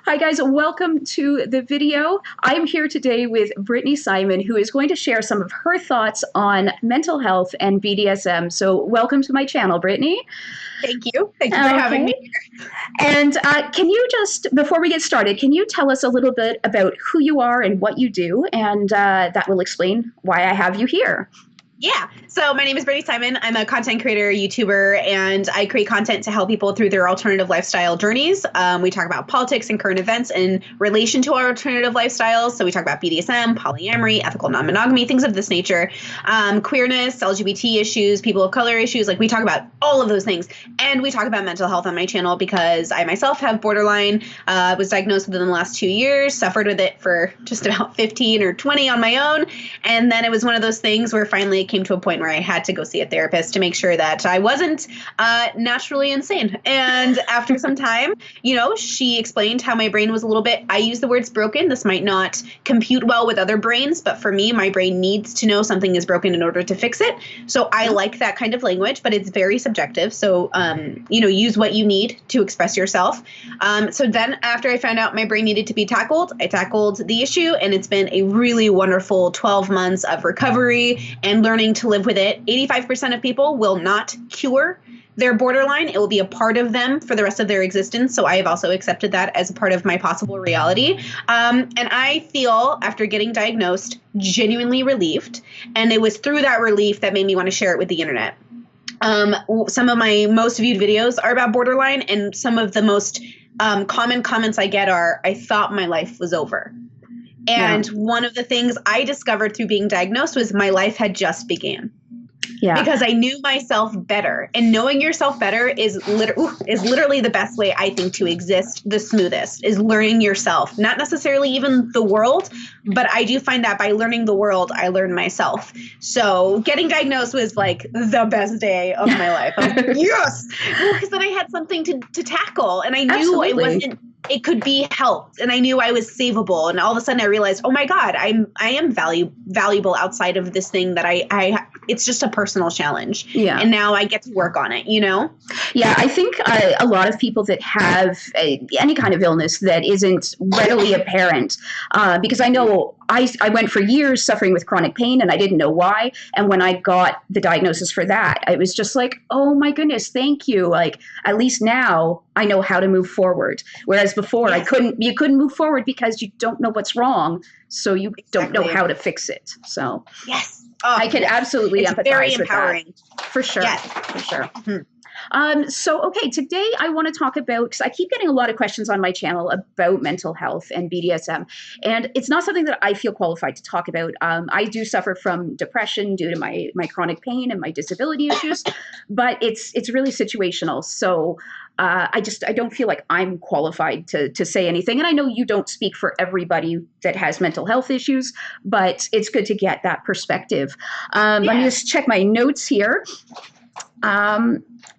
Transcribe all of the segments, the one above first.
Hi guys, welcome to the video. I'm here today with Brittany Simon, who is going to share some of her thoughts on mental health and BDSM. So welcome to my channel, Brittany. Thank you. Thank you for having me. And can you just, before we get started, can you tell us a little bit about who you are and what you do? And that will explain why I have you here. Yeah. So my name is Brittany Simon. I'm a content creator, YouTuber, and I create content to help people through their alternative lifestyle journeys. We talk about politics and current events in relation to our alternative lifestyles. So we talk about BDSM, polyamory, ethical non-monogamy, things of this nature, queerness, LGBT issues, people of color issues. Like we talk about all of those things. And we talk about mental health on my channel because I myself have borderline, was diagnosed within the last 2 years, suffered with it for just about 15 or 20 on my own. And then it was one of those things where finally it came to a point where I had to go see a therapist to make sure that I wasn't naturally insane. And after some time, she explained how my brain was a little bit, I use the words broken. This might not compute well with other brains, but for me, my brain needs to know something is broken in order to fix it. So I like that kind of language, but it's very subjective. So, use what you need to express yourself. So then after I found out my brain needed to be tackled, I tackled the issue, and it's been a really wonderful 12 months of recovery and learning to live with it. 85% of people will not cure their borderline. It will be a part of them for the rest of their existence. So I have also accepted that as a part of my possible reality. And I feel, after getting diagnosed, genuinely relieved. And it was through that relief that made me want to share it with the internet. Some of my most viewed videos are about borderline, and some of the most common comments I get are, I thought my life was over. And one of the things I discovered through being diagnosed was my life had just began. Yeah. Because I knew myself better. And knowing yourself better is literally the best way, I think, to exist the smoothest, is learning yourself. Not necessarily even the world, but I do find that by learning the world, I learn myself. So getting diagnosed was like the best day of my life. I was like, yes! Because then I had something to tackle. And I knew it could be helped, and I knew I was savable. And all of a sudden I realized, oh my God, I am valuable outside of this thing that I it's just a personal challenge. Yeah. And now I get to work on it, Yeah, I think a lot of people that have any kind of illness that isn't readily apparent, because I know I went for years suffering with chronic pain and I didn't know why. And when I got the diagnosis for that, it was just like, oh my goodness, thank you. Like, at least now I know how to move forward. Whereas before you couldn't move forward because you don't know what's wrong. So you don't know how to fix it. So yes. I can absolutely empathize very empowering. With that. For sure. Yes. For sure. Mm-hmm. Okay, today I want to talk about, because I keep getting a lot of questions on my channel about mental health and BDSM, and it's not something that I feel qualified to talk about. I do suffer from depression due to my chronic pain and my disability issues, but it's really situational. So I don't feel like I'm qualified to say anything. And I know you don't speak for everybody that has mental health issues, but it's good to get that perspective. Let me just check my notes here.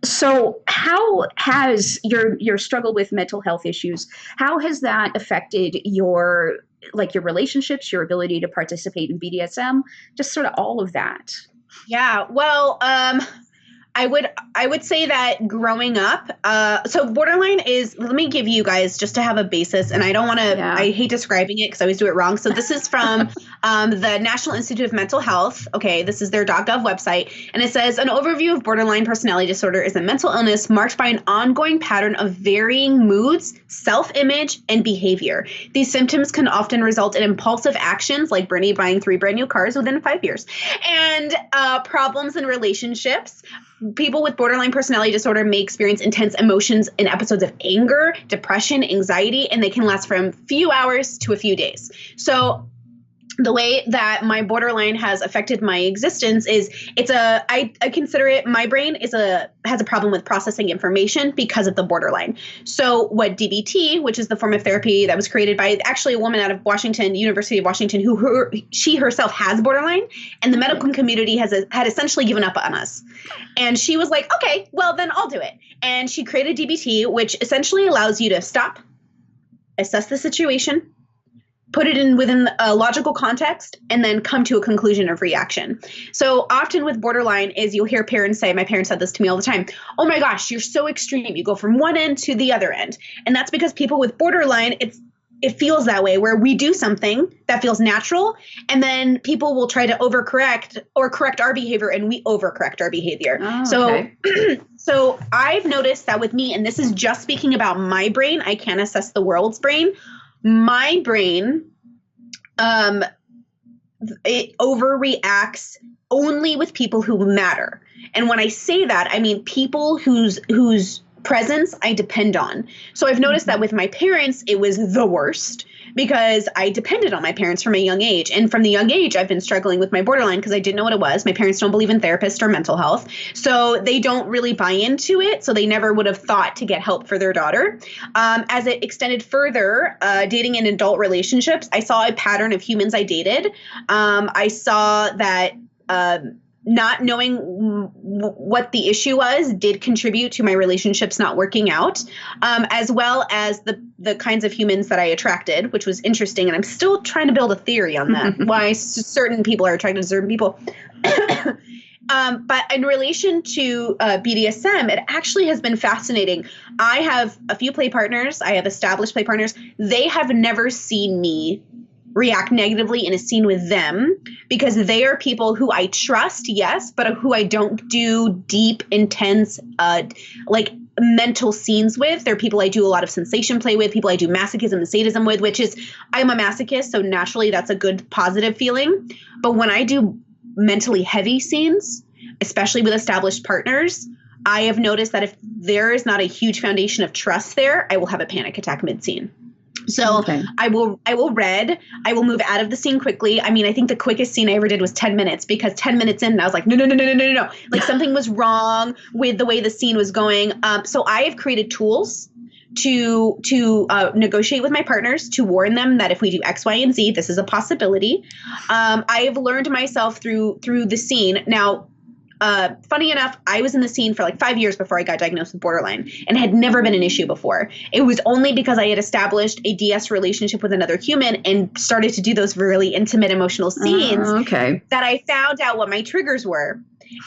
So how has your struggle with mental health issues, how has that affected your relationships, your ability to participate in BDSM, just sort of all of that? Yeah, well, I would say that growing up, so borderline is, let me give you guys just to have a basis, and I don't want to, I hate describing it because I always do it wrong. So this is from the National Institute of Mental Health. Okay, this is their .gov website, and it says, an overview of borderline personality disorder is a mental illness marked by an ongoing pattern of varying moods, self-image, and behavior. These symptoms can often result in impulsive actions like Brittany buying 3 brand new cars within 5 years, and problems in relationships. People with borderline personality disorder may experience intense emotions in episodes of anger, depression, anxiety, and they can last from a few hours to a few days. So the way that my borderline has affected my existence is I consider it, my brain has a problem with processing information because of the borderline. So what DBT, which is the form of therapy that was created by actually a woman out of Washington, University of Washington, she herself has borderline, and the medical community had essentially given up on us. And she was like, okay, well then I'll do it. And she created DBT, which essentially allows you to stop, assess the situation, put it in within a logical context, and then come to a conclusion of reaction. So often with borderline is you'll hear parents say, my parents said this to me all the time, oh my gosh, you're so extreme. You go from one end to the other end. And that's because people with borderline, it feels that way, where we do something that feels natural, and then people will try to overcorrect or correct our behavior, and we overcorrect our behavior. Oh, okay. So I've noticed that with me, and this is just speaking about my brain, I can't assess the world's brain. My brain, it overreacts only with people who matter. And when I say that, I mean people whose presence I depend on. So I've noticed that with my parents, it was the worst because I depended on my parents from a young age. And from the young age, I've been struggling with my borderline because I didn't know what it was. My parents don't believe in therapists or mental health. So they don't really buy into it. So they never would have thought to get help for their daughter. As it extended further, dating in adult relationships, I saw a pattern of humans I dated. I saw that not knowing what the issue was did contribute to my relationships not working out, as well as the kinds of humans that I attracted, which was interesting. And I'm still trying to build a theory on that, why certain people are attracted to certain people. But in relation to BDSM, it actually has been fascinating. I have a few play partners. I have established play partners. They have never seen me react negatively in a scene with them because they are people who I trust, yes, but who I don't do deep, intense, like mental scenes with. They're people I do a lot of sensation play with, people I do masochism and sadism with, which is, I'm a masochist, so naturally that's a good positive feeling. But when I do mentally heavy scenes, especially with established partners, I have noticed that if there is not a huge foundation of trust there, I will have a panic attack mid-scene. So okay. I will move out of the scene quickly. I mean, I think the quickest scene I ever did was 10 minutes because 10 minutes in, I was like, no. Like something was wrong with the way the scene was going. So I have created tools to negotiate with my partners, to warn them that if we do X, Y, and Z, this is a possibility. I have learned myself through the scene. Now, funny enough, I was in the scene for like 5 years before I got diagnosed with borderline and had never been an issue before. It was only because I had established a DS relationship with another human and started to do those really intimate emotional scenes that I found out what my triggers were.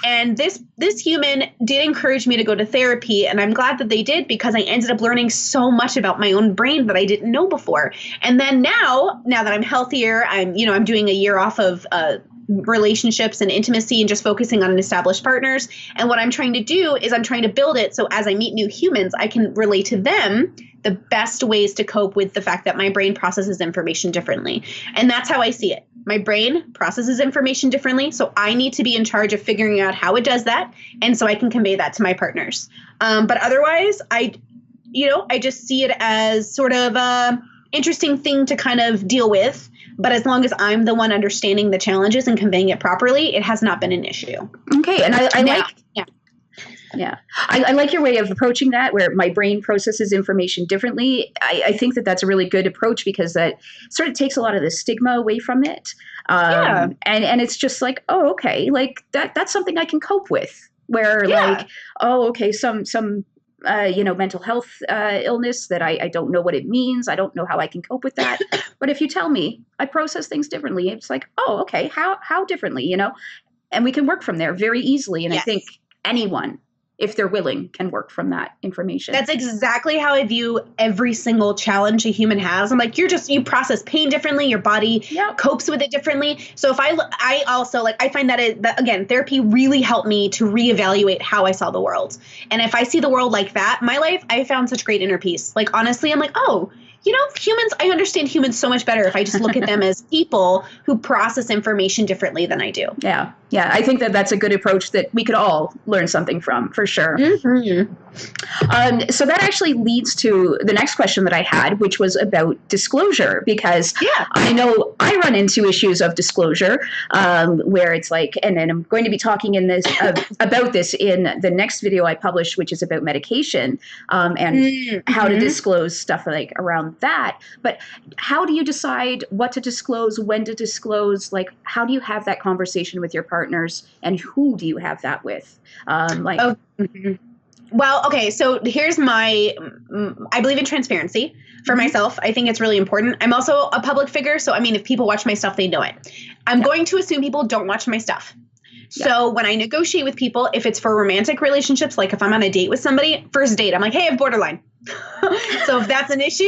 And this human did encourage me to go to therapy, and I'm glad that they did because I ended up learning so much about my own brain that I didn't know before. And then now that I'm healthier, I'm doing a year off of relationships and intimacy and just focusing on established partners. And what I'm trying to do is I'm trying to build it so as I meet new humans, I can relate to them the best ways to cope with the fact that my brain processes information differently. And that's how I see it. My brain processes information differently. So I need to be in charge of figuring out how it does that. And so I can convey that to my partners. But otherwise, I just see it as sort of a interesting thing to kind of deal with. But as long as I'm the one understanding the challenges and conveying it properly, it has not been an issue. Okay. And I like your way of approaching that, where my brain processes information differently. I think that that's a really good approach because that sort of takes a lot of the stigma away from it. And it's just like, oh, okay, like that's something I can cope with. Where like, oh, okay, some mental health illness that I don't know what it means. I don't know how I can cope with that. But if you tell me, I process things differently. It's like, oh, okay, how differently, and we can work from there very easily. And I think anyone, if they're willing, can work from that information. That's exactly how I view every single challenge a human has. I'm like, you process pain differently. Your body copes with it differently. So if I also I find that again, therapy really helped me to reevaluate how I saw the world. And if I see the world like that, my life, I found such great inner peace. Like, honestly, I'm like, oh, humans, I understand humans so much better if I just look at them as people who process information differently than I do. Yeah. Yeah. I think that that's a good approach that we could all learn something from, for sure. Mm-hmm. So that actually leads to the next question that I had, which was about disclosure, because I know I run into issues of disclosure where it's like, and then I'm going to be talking in this about this in the next video I published, which is about medication and how to disclose stuff like around that. But how do you decide what to disclose, when to disclose? Like, how do you have that conversation with your partners, and who do you have that with? Well, okay, so here's I believe in transparency. for myself. I think it's really important. I'm also a public figure. So, I mean, if people watch my stuff, they know it. I'm going to assume people don't watch my stuff. So when I negotiate with people, if it's for romantic relationships, like if I'm on a date with somebody, first date, I'm like, hey, I have borderline. So if that's an issue,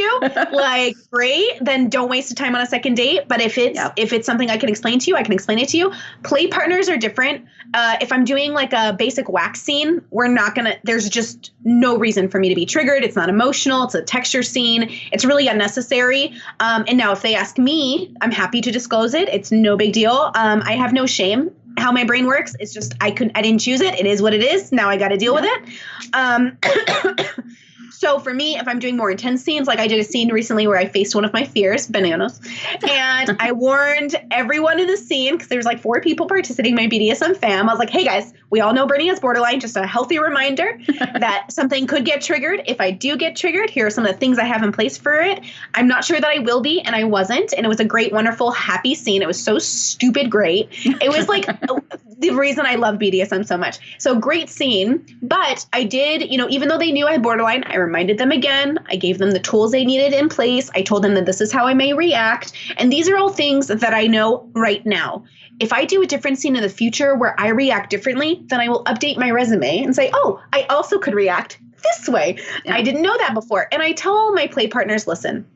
like, great, then don't waste the time on a second date. But if it's something I can explain to you, I can explain it to you. Play partners are different. If I'm doing like a basic wax scene, there's just no reason for me to be triggered. It's not emotional. It's a texture scene. It's really unnecessary. And now if they ask me, I'm happy to disclose it. It's no big deal. I have no shame. How my brain works, it's just, I didn't choose it. It is what it is. Now I got to deal with it. So for me, if I'm doing more intense scenes, like I did a scene recently where I faced one of my fears, bananas, and I warned everyone in the scene, because there's like 4 people participating, my BDSM fam. I was like, hey guys, we all know Brittany has borderline. Just a healthy reminder that something could get triggered. If I do get triggered, here are some of the things I have in place for it. I'm not sure that I will be, and I wasn't. And it was a great, wonderful, happy scene. It was so stupid great. It was like the reason I love BDSM so much. So great scene. But I did, even though they knew I had borderline, I reminded them again. I gave them the tools they needed in place. I told them that this is how I may react. And these are all things that I know right now. If I do a different scene in the future where I react differently, then I will update my resume and say, oh, I also could react this way. Yeah. I didn't know that before. And I tell my play partners, listen,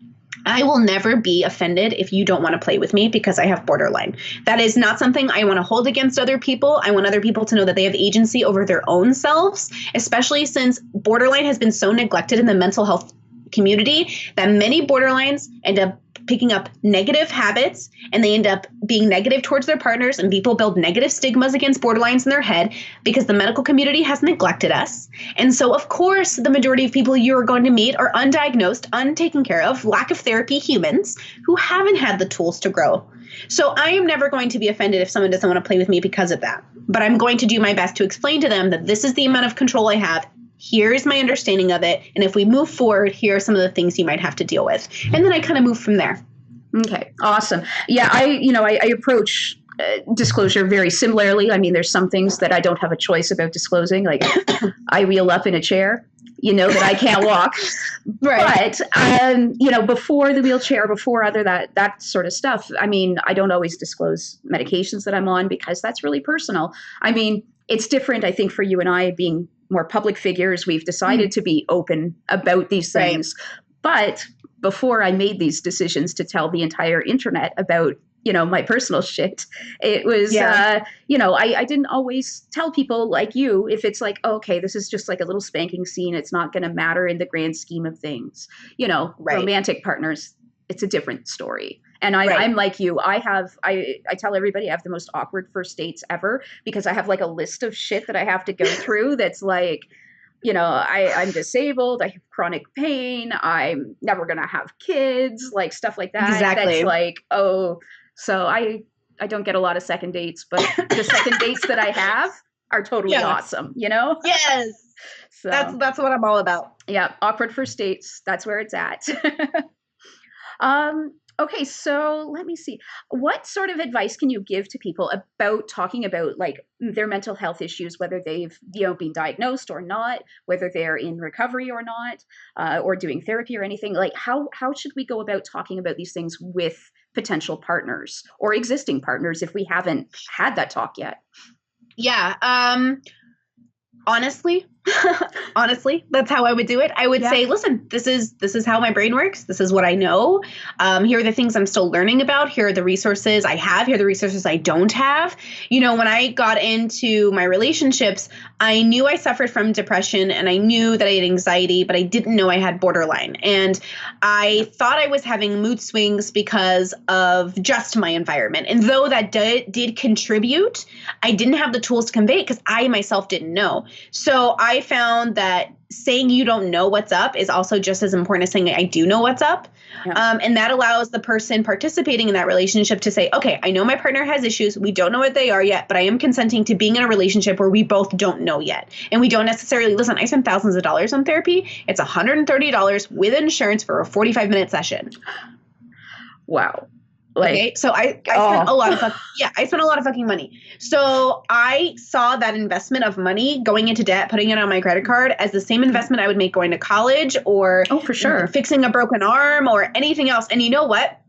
I will never be offended if you don't want to play with me because I have borderline. That is not something I want to hold against other people. I want other people to know that they have agency over their own selves, especially since borderline has been so neglected in the mental health community that many borderlines end up picking up negative habits, and they end up being negative towards their partners, and people build negative stigmas against borderlines in their head because the medical community has neglected us. And so, of course, the majority of people you're going to meet are undiagnosed, untaken care of, lack of therapy humans who haven't had the tools to grow. So I am never going to be offended if someone doesn't want to play with me because of that. But I'm going to do my best to explain to them that this is the amount of control I have. Here's my understanding of it. And if we move forward, here are some of the things you might have to deal with. And then I kind of move from there. Okay, awesome. Yeah, I approach disclosure very similarly. I mean, there's some things that I don't have a choice about disclosing. Like I wheel up in a chair, that I can't walk. Right. But, before the wheelchair, before that sort of stuff, I mean, I don't always disclose medications that I'm on because that's really personal. I mean, it's different, I think, for you and I being more public figures. We've decided to be open about these things. Right. But before I made these decisions to tell the entire internet about, my personal shit, it was, I didn't always tell people like you, if it's like, okay, this is just like a little spanking scene. It's not going to matter in the grand scheme of things, romantic partners. It's a different story. And I'm like you. I tell everybody I have the most awkward first dates ever because I have like a list of shit that I have to go through that's like, I'm disabled. I have chronic pain. I'm never going to have kids, like stuff like that. Exactly. That's like, so I don't get a lot of second dates, but the second dates that I have are totally awesome, Yes. So that's what I'm all about. Yeah. Awkward first dates. That's where it's at. Okay, so let me see. What sort of advice can you give to people about talking about like their mental health issues, whether they've been diagnosed or not, whether they're in recovery or not, or doing therapy or anything? Like how should we go about talking about these things with potential partners or existing partners if we haven't had that talk yet? Yeah. Honestly, that's how I would do it. I would say, listen, this is how my brain works. This is what I know. Here are the things I'm still learning about. Here are the resources I have. Here are the resources I don't have. When I got into my relationships, I knew I suffered from depression and I knew that I had anxiety, but I didn't know I had borderline. And I thought I was having mood swings because of just my environment. And though that did contribute, I didn't have the tools to convey it because I myself didn't know. So I found that saying you don't know what's up is also just as important as saying I do know what's up. Yeah. And that allows the person participating in that relationship to say, okay, I know my partner has issues. We don't know what they are yet, but I am consenting to being in a relationship where we both don't know yet. And we don't necessarily, listen, I spent thousands of dollars on therapy. It's $130 with insurance for a 45-minute session. Wow. Like, okay, so I spent a lot of I spent a lot of fucking money. So I saw that investment of money going into debt, putting it on my credit card as the same investment I would make going to college or for sure, fixing a broken arm or anything else. And you know what?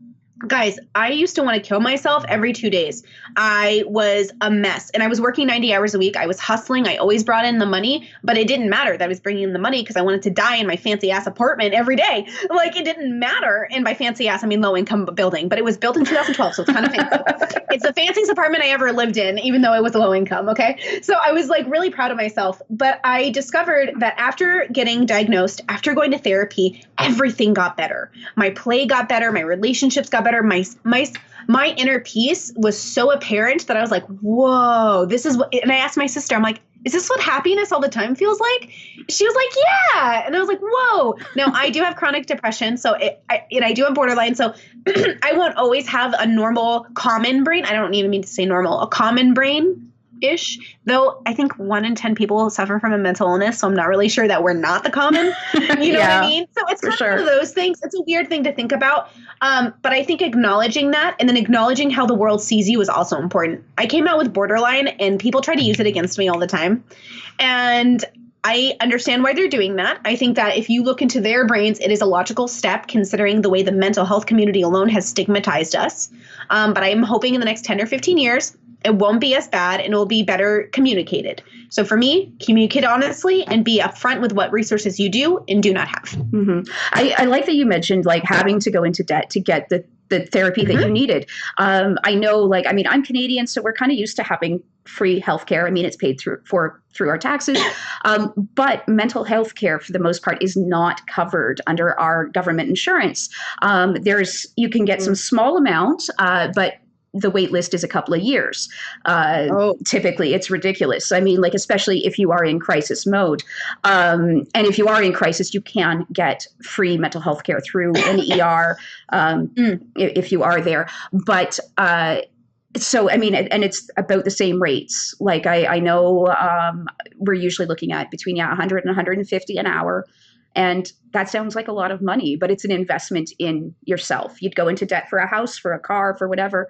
Guys, I used to want to kill myself every 2 days. I was a mess and I was working 90 hours a week. I was hustling. I always brought in the money, but it didn't matter that I was bringing in the money because I wanted to die in my fancy ass apartment every day. Like it didn't matter. And by fancy ass, I mean low income building, but it was built in 2012. So it's kind of fancy. It's the fanciest apartment I ever lived in, even though it was low income. Okay. So I was like really proud of myself, but I discovered that after getting diagnosed, after going to therapy, everything got better. My play got better. My relationships got better. My inner peace was so apparent that I was like, whoa, this is what, and I asked my sister, I'm like, is this what happiness all the time feels like? She was like, yeah. And I was like, whoa. Now I do have chronic depression. So I do have borderline. So I won't always have a normal common brain. I don't even mean to say normal, a common brain ish, though I think 1 in 10 people suffer from a mental illness. So I'm not really sure that we're not the common, you know what I mean? So it's kind of one of those things. It's a weird thing to think about. But I think acknowledging that and then acknowledging how the world sees you is also important. I came out with borderline and people try to use it against me all the time. And I understand why they're doing that. I think that if you look into their brains, it is a logical step considering the way the mental health community alone has stigmatized us. But I am hoping in the next 10 or 15 years, it won't be as bad and it will be better communicated. So for me, communicate honestly and be upfront with what resources you do and do not have. Mm-hmm. I like that you mentioned like having to go into debt to get the therapy that you needed. I know, like, I mean, I'm Canadian, so we're kind of used to having free healthcare. I mean, it's paid through our taxes, but mental health care for the most part is not covered under our government insurance. You can get some small amount, but the wait list is a couple of years. Typically, it's ridiculous. I mean, like, especially if you are in crisis mode. And if you are in crisis, you can get free mental health care through an ER if you are there. But so, I mean, and it's about the same rates. Like, I know we're usually looking at between 100 and 150 an hour. And that sounds like a lot of money, but it's an investment in yourself. You'd go into debt for a house, for a car, for whatever.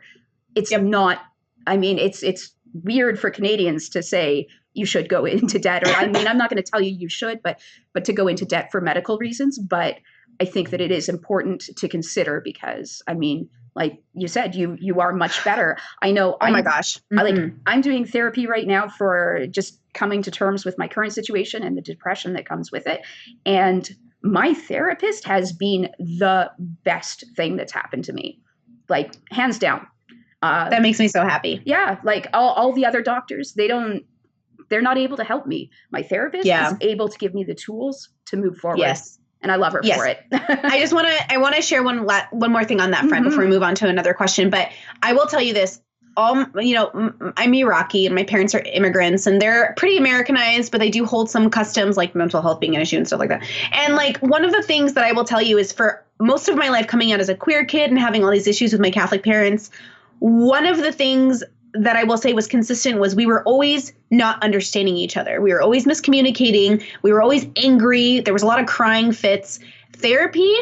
It's not, I mean, it's weird for Canadians to say you should go into debt, or I mean, I'm not going to tell you should, but to go into debt for medical reasons. But I think that it is important to consider because, I mean, like you said, you are much better. I know. Oh my gosh. Mm-hmm. I'm doing therapy right now for just coming to terms with my current situation and the depression that comes with it. And my therapist has been the best thing that's happened to me, like hands down. That makes me so happy. Yeah. Like all the other doctors, they're not able to help me. My therapist is able to give me the tools to move forward. Yes. And I love her for it. I want to share one more thing on that front before we move on to another question. But I will tell you this. I'm Iraqi and my parents are immigrants and they're pretty Americanized, but they do hold some customs like mental health being an issue and stuff like that. And like one of the things that I will tell you is for most of my life coming out as a queer kid and having all these issues with my Catholic parents, one of the things that I will say was consistent was we were always not understanding each other. We were always miscommunicating. We were always angry. There was a lot of crying fits. Therapy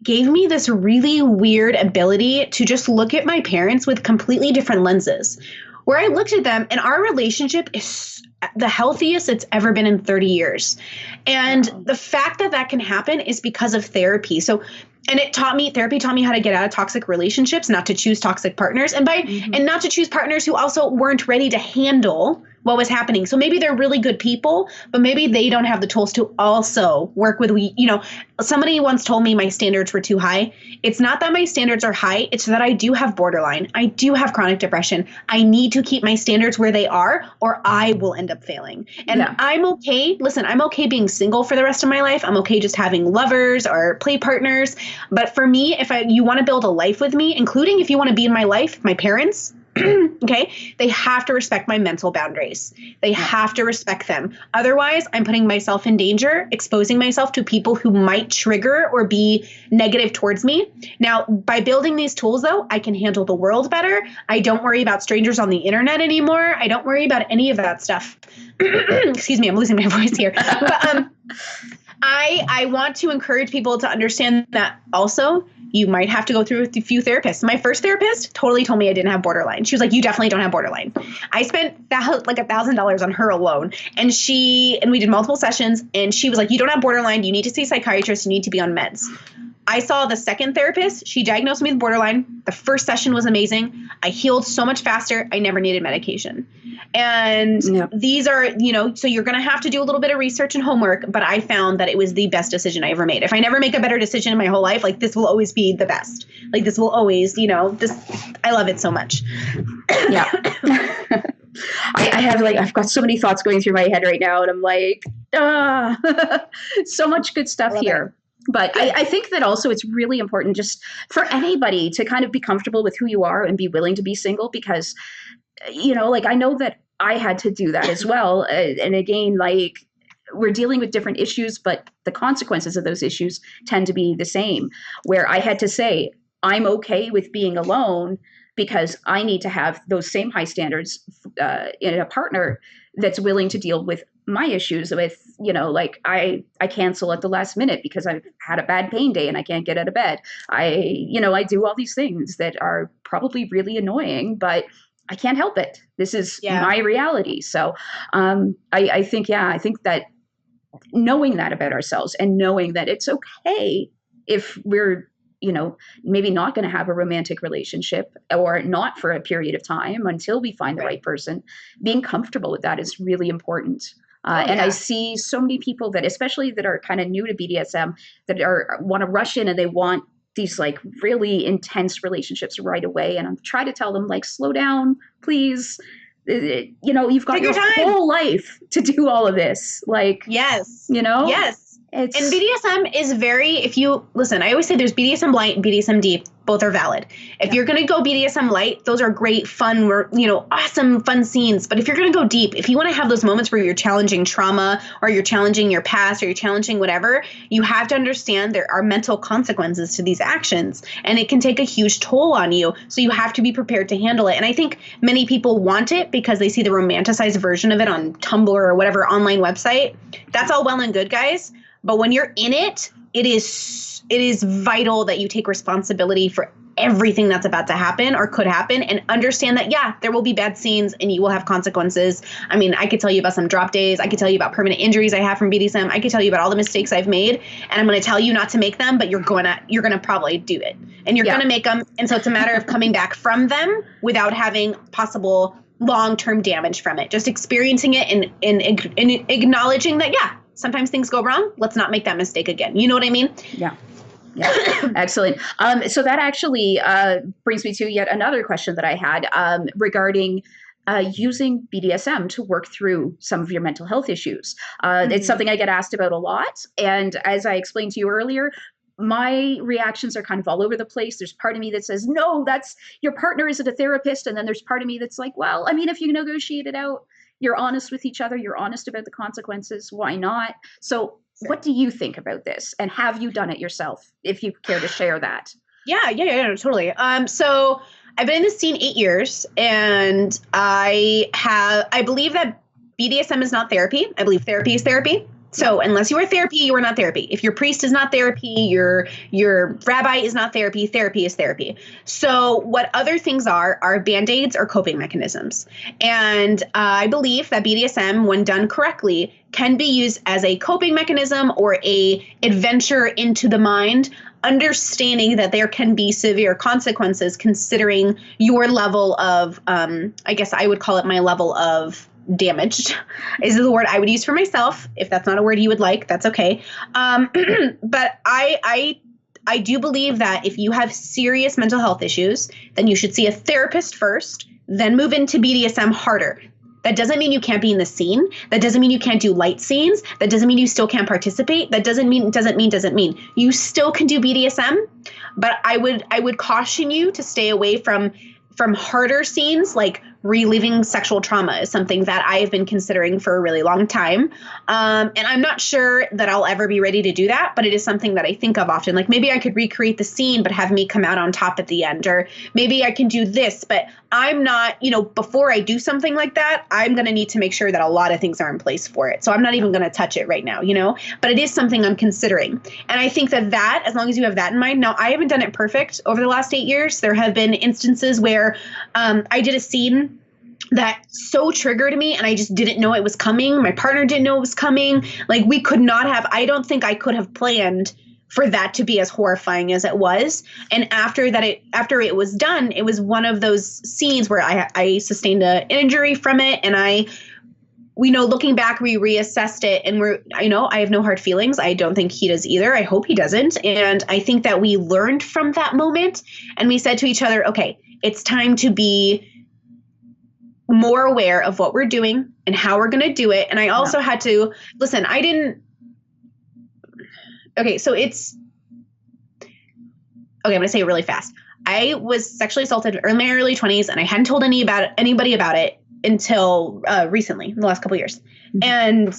gave me this really weird ability to just look at my parents with completely different lenses, where I looked at them and our relationship is the healthiest it's ever been in 30 years. And the fact that that can happen is because of therapy. And therapy taught me how to get out of toxic relationships, not to choose toxic partners and not to choose partners who also weren't ready to handle what was happening. So maybe they're really good people, but maybe they don't have the tools to also work with, somebody once told me my standards were too high. It's not that my standards are high. It's that I do have borderline. I do have chronic depression. I need to keep my standards where they are or I will end up failing. And I'm okay. Listen, I'm okay being single for the rest of my life. I'm okay just having lovers or play partners. But for me, if you want to build a life with me, including if you want to be in my life, my parents, okay, they have to respect my mental boundaries. They have to respect them. Otherwise, I'm putting myself in danger, exposing myself to people who might trigger or be negative towards me. Now, by building these tools, though, I can handle the world better. I don't worry about strangers on the internet anymore. I don't worry about any of that stuff. Excuse me, I'm losing my voice here. But I want to encourage people to understand that also you might have to go through a few therapists. My first therapist totally told me I didn't have borderline. She was like, you definitely don't have borderline. I spent like $1,000 on her alone. And we did multiple sessions, and she was like, you don't have borderline. You need to see a psychiatrist. You need to be on meds. I saw the second therapist. She diagnosed me with borderline. The first session was amazing. I healed so much faster. I never needed medication. And these are, so you're going to have to do a little bit of research and homework, but I found that it was the best decision I ever made. If I never make a better decision in my whole life, like this will always be the best. Like this will always, I love it so much. Yeah. I've got so many thoughts going through my head right now, and I'm like, so much good stuff here. But I think that also it's really important just for anybody to kind of be comfortable with who you are and be willing to be single, because, I know that I had to do that as well. And again, like, we're dealing with different issues, but the consequences of those issues tend to be the same, where I had to say, I'm okay with being alone because I need to have those same high standards in a partner that's willing to deal with my issues with, I cancel at the last minute because I've had a bad pain day and I can't get out of bed. I do all these things that are probably really annoying, but I can't help it. This is my reality. So I think that knowing that about ourselves and knowing that it's okay if we're, maybe not going to have a romantic relationship, or not for a period of time until we find the right person, being comfortable with that is really important. I see so many people that, especially that are kind of new to BDSM, that want to rush in and they want these like really intense relationships right away. And I'm trying to tell them, like, slow down, please. You've got your whole life to do all of this. Like, yes. Yes. And BDSM is I always say there's BDSM light and BDSM deep. Both are valid. If you're going to go BDSM light, those are great, fun, awesome, fun scenes. But if you're going to go deep, if you want to have those moments where you're challenging trauma, or you're challenging your past, or you're challenging whatever, you have to understand there are mental consequences to these actions, and it can take a huge toll on you. So you have to be prepared to handle it. And I think many people want it because they see the romanticized version of it on Tumblr or whatever online website. That's all well and good, guys. But when you're in it, it is vital that you take responsibility for everything that's about to happen or could happen, and understand that, there will be bad scenes and you will have consequences. I mean, I could tell you about some drop days. I could tell you about permanent injuries I have from BDSM. I could tell you about all the mistakes I've made, and I'm going to tell you not to make them, but you're going to probably do it, and you're going to make them. And so it's a matter of coming back from them without having possible long-term damage from it. Just experiencing it and acknowledging that, sometimes things go wrong. Let's not make that mistake again. You know what I mean? Yeah. Excellent. So that actually brings me to yet another question that I had regarding using BDSM to work through some of your mental health issues. It's something I get asked about a lot. And as I explained to you earlier, my reactions are kind of all over the place. There's part of me that says, no, that's your partner isn't a therapist. And then there's part of me that's like, well, I mean, if you negotiate it out, you're honest with each other, you're honest about the consequences, why not? So what do you think about this? And have you done it yourself, if you care to share that? Yeah, totally. So I've been in this scene 8 years, and I believe that BDSM is not therapy. I believe therapy is therapy. So unless you are therapy, you are not therapy. If your priest is not therapy, your rabbi is not therapy, therapy is therapy. So what other things are Band-Aids or coping mechanisms. And I believe that BDSM, when done correctly, can be used as a coping mechanism or a adventure into the mind, understanding that there can be severe consequences considering your level of, I guess I would call it my level of damaged is the word I would use for myself. If that's not a word you would like, that's okay. But I do believe that if you have serious mental health issues, then you should see a therapist first, then move into BDSM harder. That doesn't mean you can't be in the scene. That doesn't mean you can't do light scenes. That doesn't mean you still can't participate. That doesn't mean. You still can do BDSM, but I would caution you to stay away from harder scenes like reliving sexual trauma is something that I have been considering for a really long time. And I'm not sure that I'll ever be ready to do that, but it is something that I think of often. Like maybe I could recreate the scene, but have me come out on top at the end, or maybe I can do this, but I'm not, before I do something like that, I'm going to need to make sure that a lot of things are in place for it. So I'm not even going to touch it right now, but it is something I'm considering. And I think that as long as you have that in mind, now I haven't done it perfect over the last 8 years. There have been instances where I did a scene that so triggered me and I just didn't know it was coming. My partner didn't know it was coming. Like we could not have, I don't think I could have planned for that to be as horrifying as it was. And after it was done, it was one of those scenes where I sustained an injury from it. And looking back, we reassessed it and I have no hard feelings. I don't think he does either. I hope he doesn't. And I think that we learned from that moment and we said to each other, okay, it's time to be more aware of what we're doing and how we're going to do it. And I also had to listen, so I'm going to say it really fast. I was sexually assaulted in my early 20s and I hadn't told anybody about it until recently, in the last couple of years. Mm-hmm. And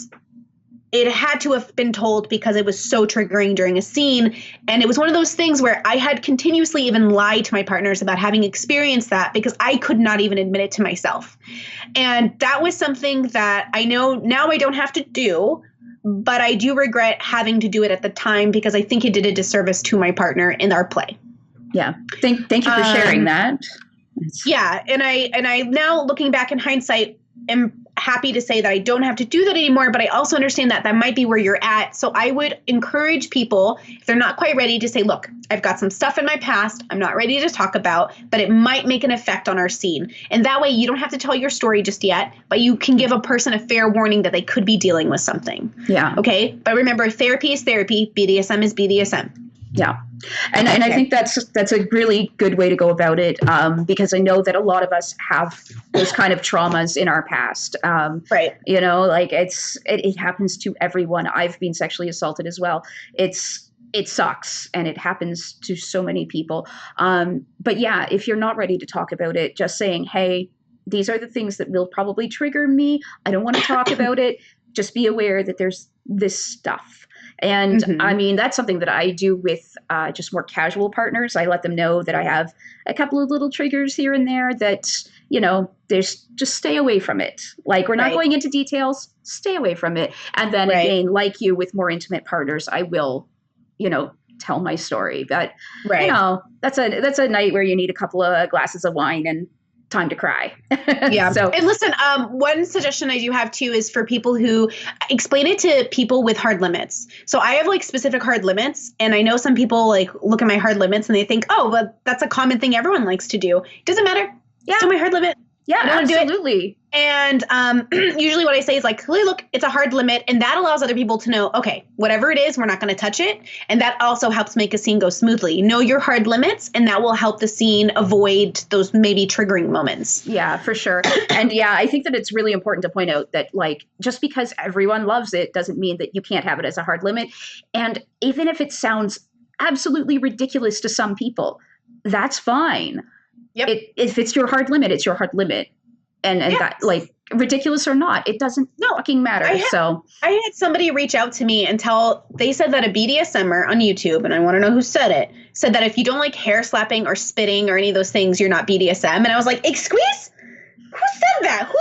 it had to have been told because it was so triggering during a scene. And it was one of those things where I had continuously even lied to my partners about having experienced that because I could not even admit it to myself. And that was something that I know now I don't have to do, but I do regret having to do it at the time because I think it did a disservice to my partner in our play. Yeah. Thank you for sharing that. Yeah. And I now looking back in hindsight am happy to say that I don't have to do that anymore, but I also understand that might be where you're at. So I would encourage people, if they're not quite ready, to say, look, I've got some stuff in my past I'm not ready to talk about, but it might make an effect on our scene. And that way you don't have to tell your story just yet, but you can give a person a fair warning that they could be dealing with something. Yeah. Okay. But remember, therapy is therapy. BDSM is BDSM. Yeah. And I think that's a really good way to go about it, because I know that a lot of us have those kind of traumas in our past. Right. It happens to everyone. I've been sexually assaulted as well. It sucks and it happens to so many people. But yeah, if you're not ready to talk about it, just saying, hey, these are the things that will probably trigger me. I don't want to talk about it. Just be aware that there's this stuff. And mm-hmm. I mean, that's something that I do with just more casual partners. I let them know that I have a couple of little triggers here and there that, there's just stay away from it. Like we're not going into details, stay away from it. And then again, like you with more intimate partners, I will, tell my story. But, that's a night where you need a couple of glasses of wine and time to cry. Yeah. And listen, one suggestion I do have too is for people who explain it to people with hard limits. So I have specific hard limits, and I know some people look at my hard limits and they think, oh, but that's a common thing everyone likes to do. Doesn't matter. Yeah. Still my hard limit. Yeah, absolutely. And usually what I say is hey, look, it's a hard limit. And that allows other people to know, okay, whatever it is, we're not going to touch it. And that also helps make a scene go smoothly. Know your hard limits, and that will help the scene avoid those maybe triggering moments. Yeah, for sure. And yeah, I think that it's really important to point out that just because everyone loves it doesn't mean that you can't have it as a hard limit. And even if it sounds absolutely ridiculous to some people, that's fine. Yep. If it's your hard limit, it's your hard limit. And that ridiculous or not, it doesn't fucking matter. I had somebody reach out to me and they said that a BDSMer on YouTube, and I want to know who said it, said that if you don't like hair slapping or spitting or any of those things, you're not BDSM. And I was like, excuse? Who said that?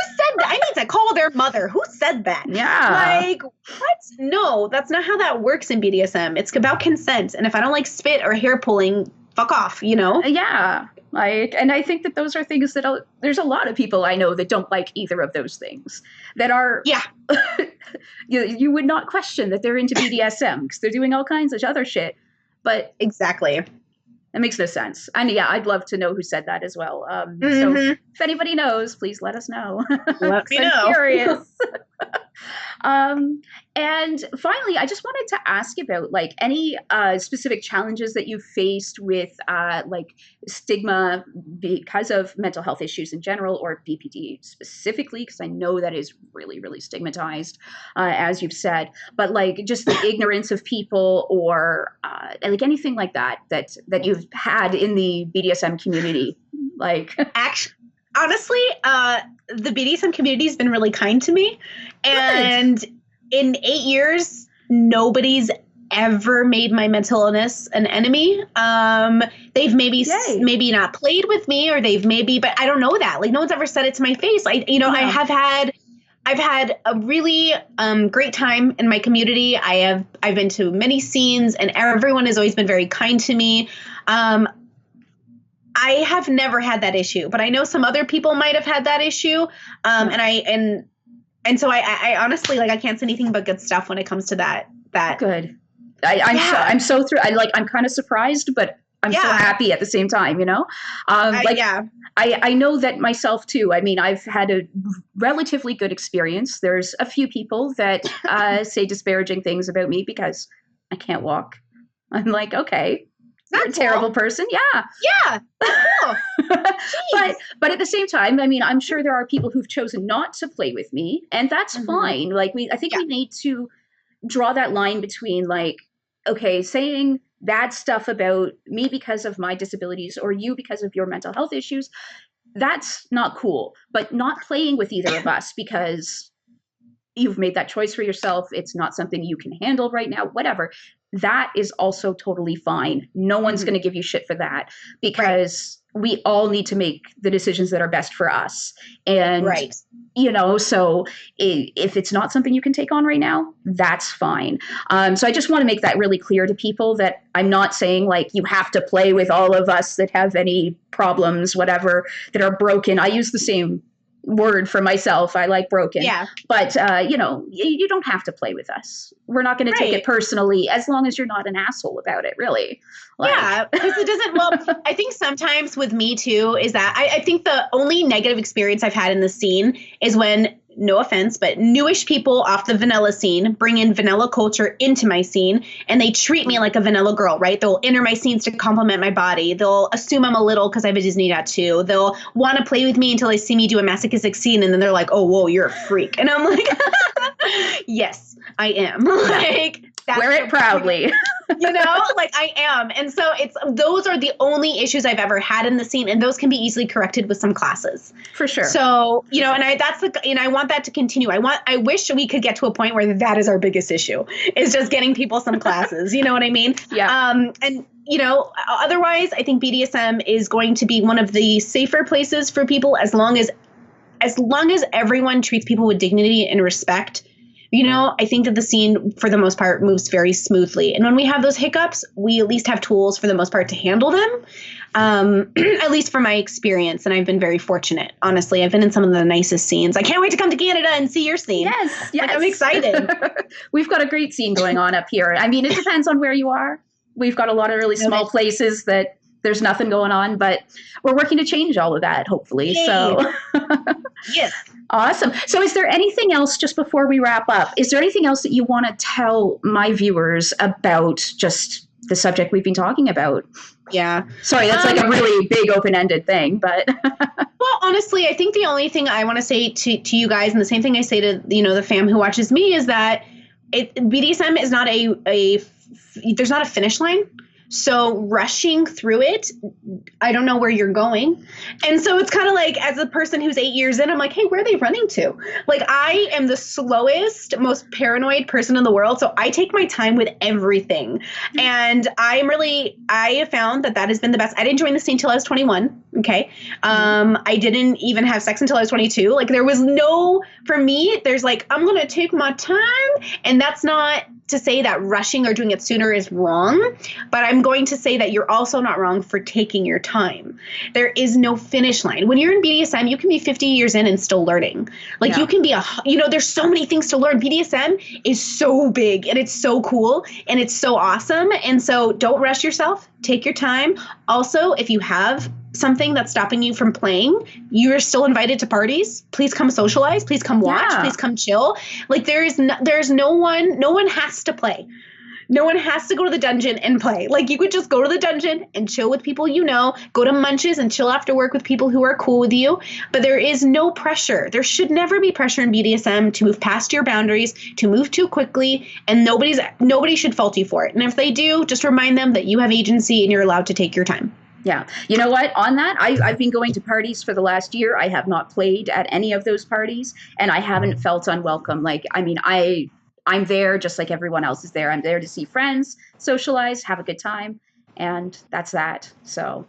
I need to call their mother. Who said that? Yeah. What? No, that's not how that works in BDSM. It's about consent. And if I don't like spit or hair pulling, fuck off, Yeah. And I think that those are things that there's a lot of people I know that don't like either of those things that are, you would not question that they're into BDSM because they're doing all kinds of other shit. But exactly. It makes no sense. And yeah, I'd love to know who said that as well. Mm-hmm. So if anybody knows, please let us know. Let me know. I'm curious. And finally, I just wanted to ask about any specific challenges that you faced with stigma because of mental health issues in general, or BPD specifically, because I know that is really, really stigmatized, as you've said. But just the ignorance of people, or anything like that you've had in the BDSM community, honestly, the BDSM community has been really kind to me. And in 8 years, nobody's ever made my mental illness an enemy. They've maybe not played with me, or but I don't know that. Like, no one's ever said it to my face. I've had a really great time in my community. I've been to many scenes, and everyone has always been very kind to me. I have never had that issue, but I know some other people might have had that issue. And so I honestly, like, I can't say anything but good stuff when it comes to that. Good. I'm so through. I'm kind of surprised, but I'm so happy at the same time, you know? I know that myself too. I mean, I've had a relatively good experience. There's a few people that say disparaging things about me because I can't walk. I'm like, okay, you're a terrible person. Yeah. Cool. But at the same time, I mean, I'm sure there are people who've chosen not to play with me, and that's fine. Like, I think we need to draw that line between, like, okay, saying bad stuff about me because of my disabilities or you because of your mental health issues, that's not cool. But not playing with either of us because you've made that choice for yourself, it's not something you can handle right now, whatever, that is also totally fine. No one's going to give you shit for that, because we all need to make the decisions that are best for us. And, you know, so if it's not something you can take on right now, that's fine. So I just want to make that really clear to people, that I'm not saying like you have to play with all of us that have any problems, whatever, that are broken. I use the same word for myself. I like broken. Yeah. But, you know, you don't have to play with us. We're not going to take it personally, as long as you're not an asshole about it, really. Like, yeah, because it doesn't, well, I think sometimes with me too, is that I think the only negative experience I've had in the scene is when, no offense, but newish people off the vanilla scene bring in vanilla culture into my scene, and they treat me like a vanilla girl, right? They'll enter my scenes to compliment my body. They'll assume I'm a little because I have a Disney tattoo. They'll want to play with me until they see me do a masochistic scene, and then they're like, oh, whoa, you're a freak. And I'm like, yes, I am. Like, wear it proudly. You know, like I am. And so those are the only issues I've ever had in the scene, and those can be easily corrected with some classes. For sure. So, you know, and I want that to continue. I wish we could get to a point where that is our biggest issue, is just getting people some classes. You know what I mean? Yeah. And you know, otherwise I think BDSM is going to be one of the safer places for people, as long as everyone treats people with dignity and respect. You know, I think that the scene, for the most part, moves very smoothly. And when we have those hiccups, we at least have tools, for the most part, to handle them, at least from my experience. And I've been very fortunate. Honestly, I've been in some of the nicest scenes. I can't wait to come to Canada and see your scene. Yes. Like, I'm excited. We've got a great scene going on up here. I mean, it depends on where you are. We've got a lot of really small places that there's nothing going on, but we're working to change all of that, hopefully. Yay. So yes. Awesome. So is there anything else, just before we wrap up, is there anything else that you want to tell my viewers about just the subject we've been talking about? Yeah. Sorry, that's like a really big open-ended thing, but. Well, honestly, I think the only thing I want to say to you guys, and the same thing I say to, you know, the fam who watches me, is that BDSM is not there's not a finish line. So rushing through it, I don't know where you're going. And so it's kind of like, as a person who's 8 years in, I'm like, hey, where are they running to? Like, I am the slowest, most paranoid person in the world. So I take my time with everything. And I have found that has been the best. I didn't join the scene until I was 21. Okay. I didn't even have sex until I was 22. Like, there was for me, there's like, I'm going to take my time. And that's not to say that rushing or doing it sooner is wrong, but I'm going to say that you're also not wrong for taking your time. There is no finish line. When you're in BDSM, you can be 50 years in and still learning. Like, you can be there's so many things to learn. BDSM is so big, and it's so cool, and it's so awesome. And so don't rush yourself. Take your time. Also, if you have something that's stopping you from playing, you're still invited to parties. Please come socialize. Please come watch. Please come chill. Like, there's no one has to play. No one has to go to the dungeon and play. Like, you could just go to the dungeon and chill with people you know, go to Munches and chill after work with people who are cool with you. But there is no pressure. There should never be pressure in BDSM to move past your boundaries, to move too quickly, and nobody should fault you for it. And if they do, just remind them that you have agency and you're allowed to take your time. Yeah. You know what? On that, I've been going to parties for the last year. I have not played at any of those parties, and I haven't felt unwelcome. Like, I mean, I'm there just like everyone else is there. I'm there to see friends, socialize, have a good time, and that's that. So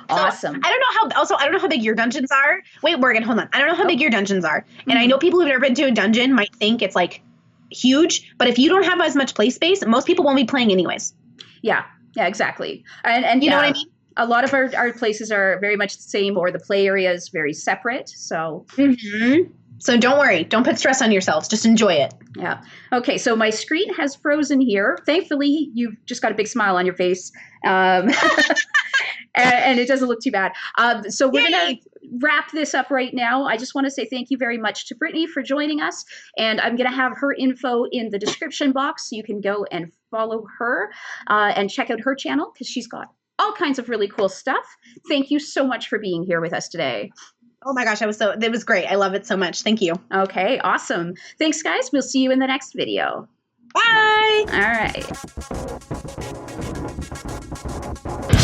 awesome. So, I don't know how big your dungeons are. Wait, Morgan, hold on. I don't know how big your dungeons are. And I know people who've never been to a dungeon might think it's like huge, but if you don't have as much play space, most people won't be playing anyways. Yeah. Yeah, exactly. And you know what I mean? A lot of our places are very much the same, or the play area is very separate. So So don't worry. Don't put stress on yourselves. Just enjoy it. Yeah. Okay. So my screen has frozen here. Thankfully, you've just got a big smile on your face. And it doesn't look too bad. So we're going to wrap this up right now. I just want to say thank you very much to Brittany for joining us. And I'm going to have her info in the description box so you can go and follow her and check out her channel because she's got all kinds of really cool stuff. Thank you so much for being here with us today. Oh my gosh, it was great. I love it so much. Thank you. Okay, awesome. Thanks, guys. We'll see you in the next video. Bye. All right.